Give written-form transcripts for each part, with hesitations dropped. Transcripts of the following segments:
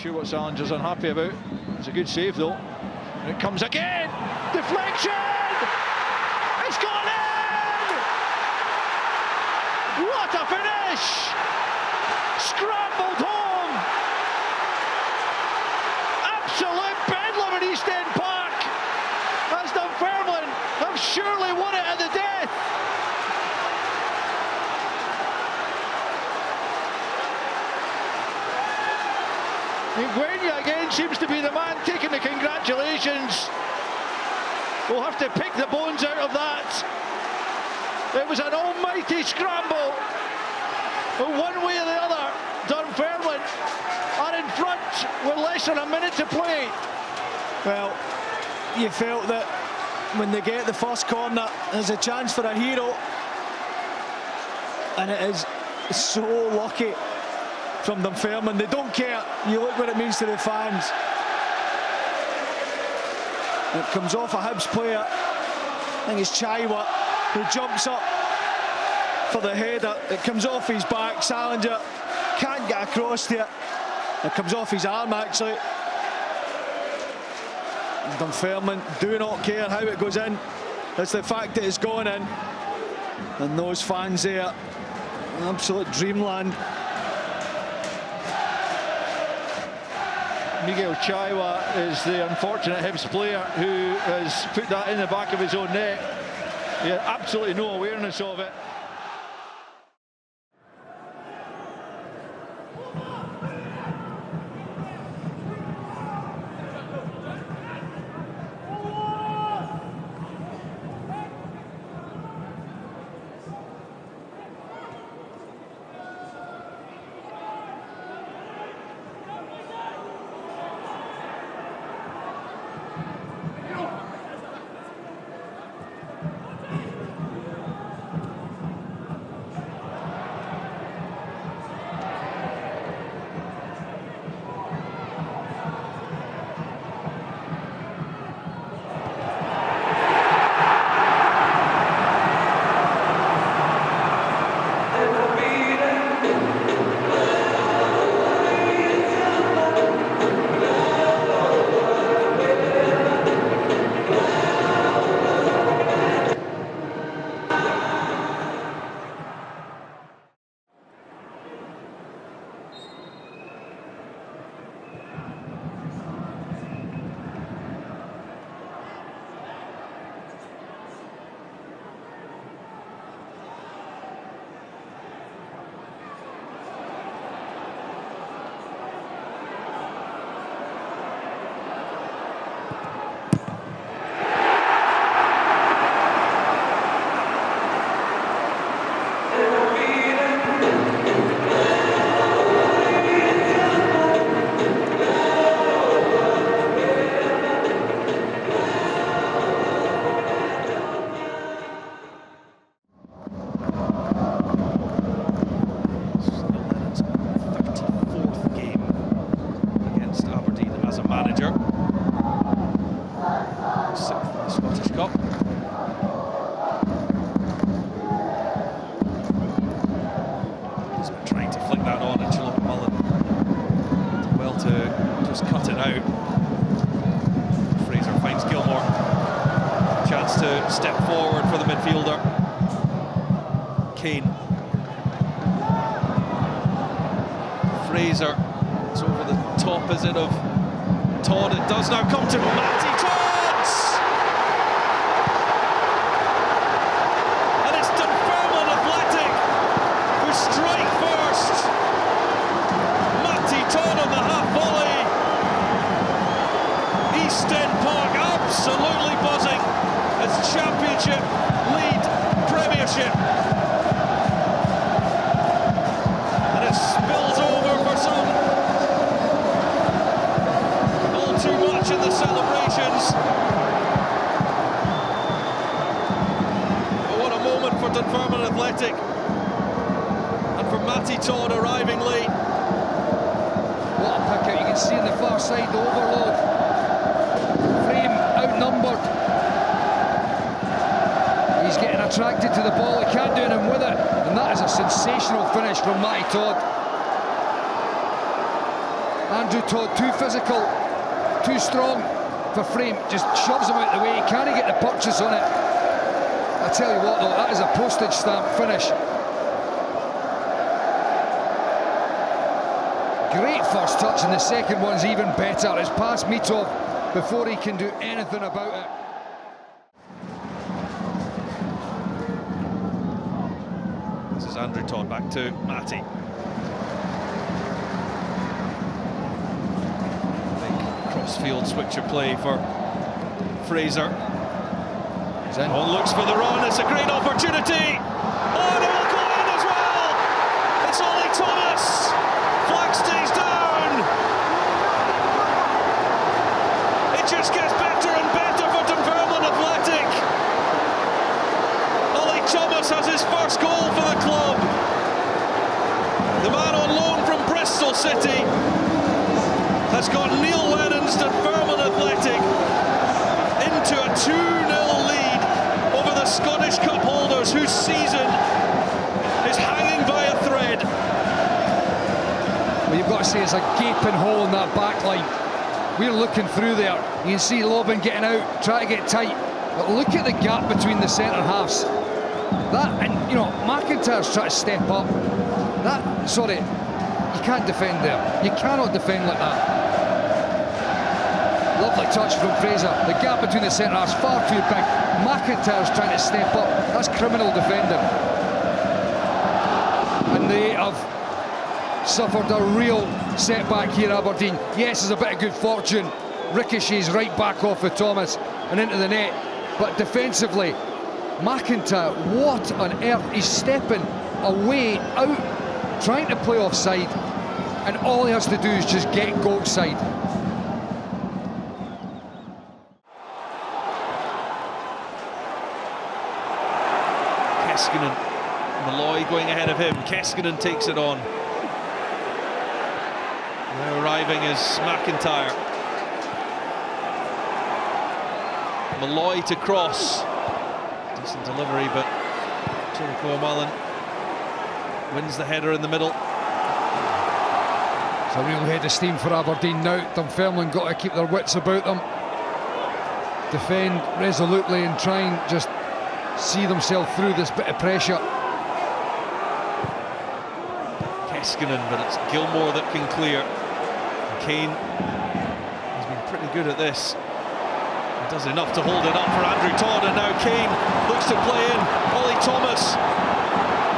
sure what Salinger's unhappy about. It's a good save though. And it comes again! Deflection! It's gone in! What a finish! Scrambled home! Absolute bedlam at East End Park! As Dunfermline have surely won it at the death! Nguyen again seems to be the man taking the congratulations. We'll have to pick the bones out of that. It was an almighty scramble. But one way or the other, Dunfermline are in front with less than a minute to play. Well, you felt that when they get the first corner, there's a chance for a hero. And it is so lucky from Dunfermline. They don't care. You look what it means to the fans. It comes off a Hibs player. I think it's Chaiwa who jumps up for the header. It comes off his back. Salinger can't get across to it. It comes off his arm, actually. Dunfermline do not care how it goes in. It's the fact that it's gone in. And those fans there, absolute dreamland. Miguel Chaiwa is the unfortunate Hibs player who has put that in the back of his own net. He had absolutely no awareness of it. Step forward for the midfielder. Kane. Fraser. It's over the top, is it, of Todd? It does now come to Matty Todd! And it's Dunfermline Athletic who strike first. Matty Todd on the half volley. East End Park absolutely buzzing. It's Championship, League, Premiership. And it spills over for some. All too much in the celebrations. But what a moment for Dunfermline Athletic. And for Matty Todd arriving late. What a pick out. You can see on the far side the overload. Frame outnumbered. He's getting attracted to the ball, he can't do anything with it. And that is a sensational finish from Matty Todd. Andrew Todd, too physical, too strong for Frame, just shoves him out the way. He can't get the purchase on it. I tell you what though, that is a postage stamp finish. Great first touch, and the second one's even better. It's past Mitov before he can do anything about it. This is Andrew Todd back to Matty. Big cross-field switcher play for Fraser. Oh, looks for the run, it's a great opportunity. Oh, and it will go in as well. It's Ollie Thomas. Flag stays down. It just gets better and better for Dunfermline Athletic. Ollie Thomas has his first goal for the club. The man on loan from Bristol City has got Neil Lennon's Dunfermline Athletic into a 2-0 lead over the Scottish Cup holders, whose season is hanging by a thread. Well, you've got to say it's a gaping hole in that back line. We're looking through there. You can see Lobban getting out, trying to get tight. But look at the gap between the centre halves. That, and you know, McIntyre's trying to step up. That, sorry, you can't defend there. You cannot defend like that. Lovely touch from Fraser. The gap between the centre halves far too big. McIntyre's trying to step up. That's criminal defending. And they have suffered a real setback here, Aberdeen. Yes, there's a bit of good fortune. Ricochets right back off of Thomas and into the net. But defensively, McIntyre, what on earth? He's stepping away, out, trying to play offside. And all he has to do is just get goal side. Keskinen, Malloy going ahead of him. Keskinen takes it on. Now arriving is McIntyre. Malloy to cross. Decent delivery, but Jericho Mullen wins the header in the middle. It's a real head of steam for Aberdeen now. Dunfermline got to keep their wits about them. Defend resolutely and try and just see themselves through this bit of pressure. Keskinen, but it's Gilmore that can clear. Kane has been pretty good at this. He does enough to hold it up for Andrew Todd, and now Kane looks to play in. Ollie Thomas.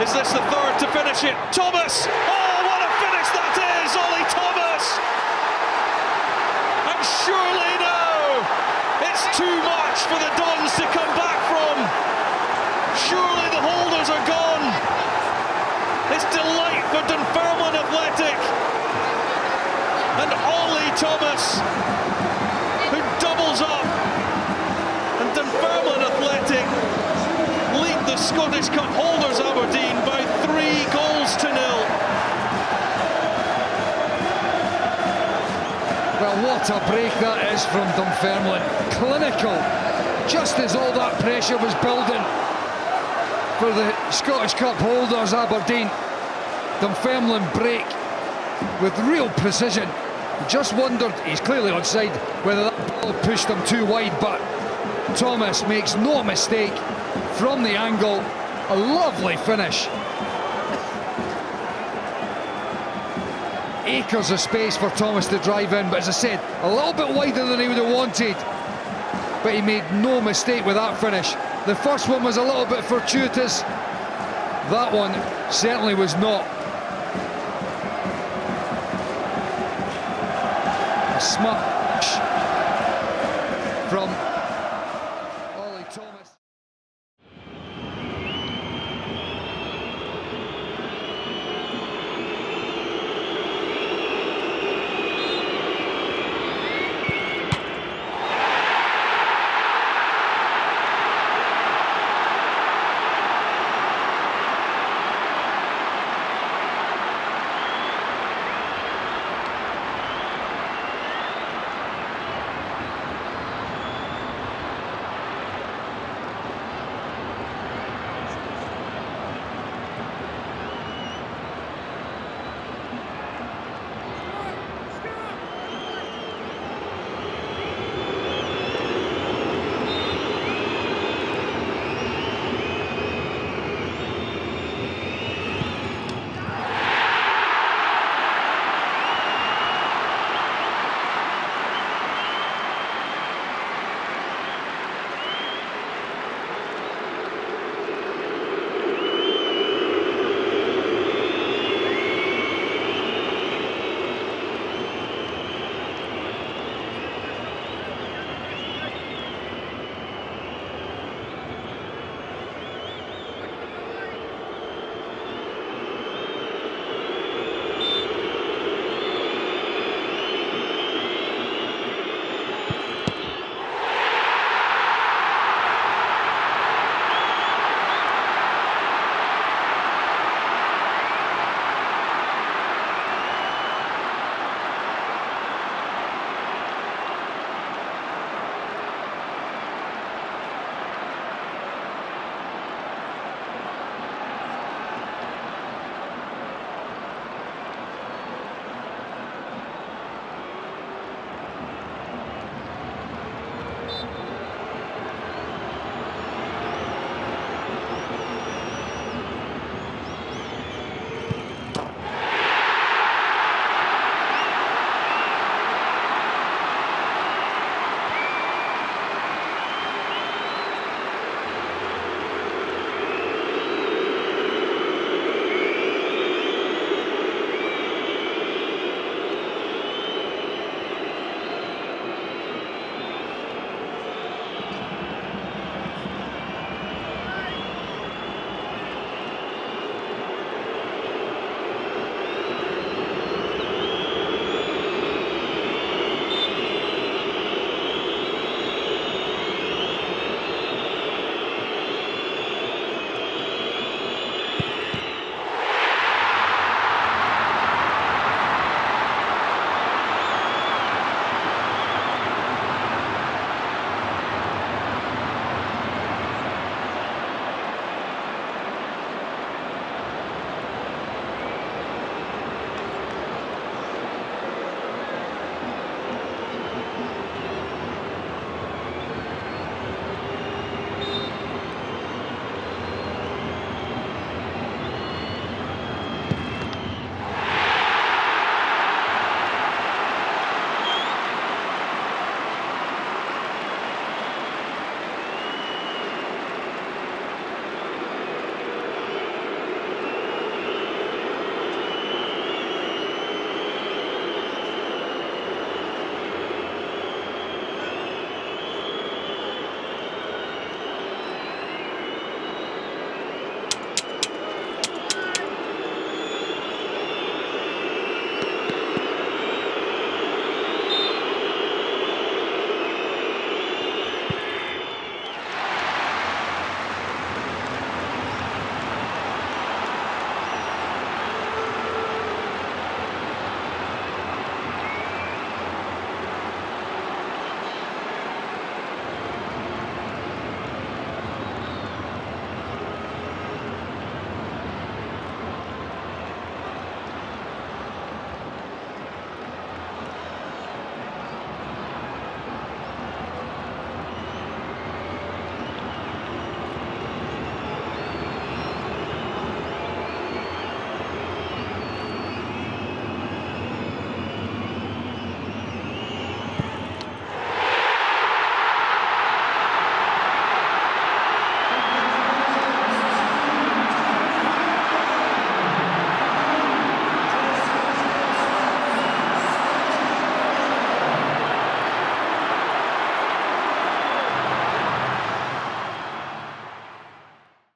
Is this the third to finish it? Thomas! Oh, what a finish that is! Ollie Thomas! And surely no! It's too much for the Dons to come back from. Surely the holders are gone. It's delight for Dunfermline Athletic. And Ollie Thomas, who doubles up, and Dunfermline Athletic lead the Scottish Cup holders Aberdeen by 3 goals to 0. Well, what a break that is from Dunfermline. Clinical, just as all that pressure was building for the Scottish Cup holders Aberdeen. Dunfermline break with real precision. Just wondered, he's clearly onside, whether that ball pushed him too wide, but Thomas makes no mistake from the angle. A lovely finish. Acres of space for Thomas to drive in, but as I said, a little bit wider than he would have wanted. But he made no mistake with that finish. The first one was a little bit fortuitous. That one certainly was not. A smash from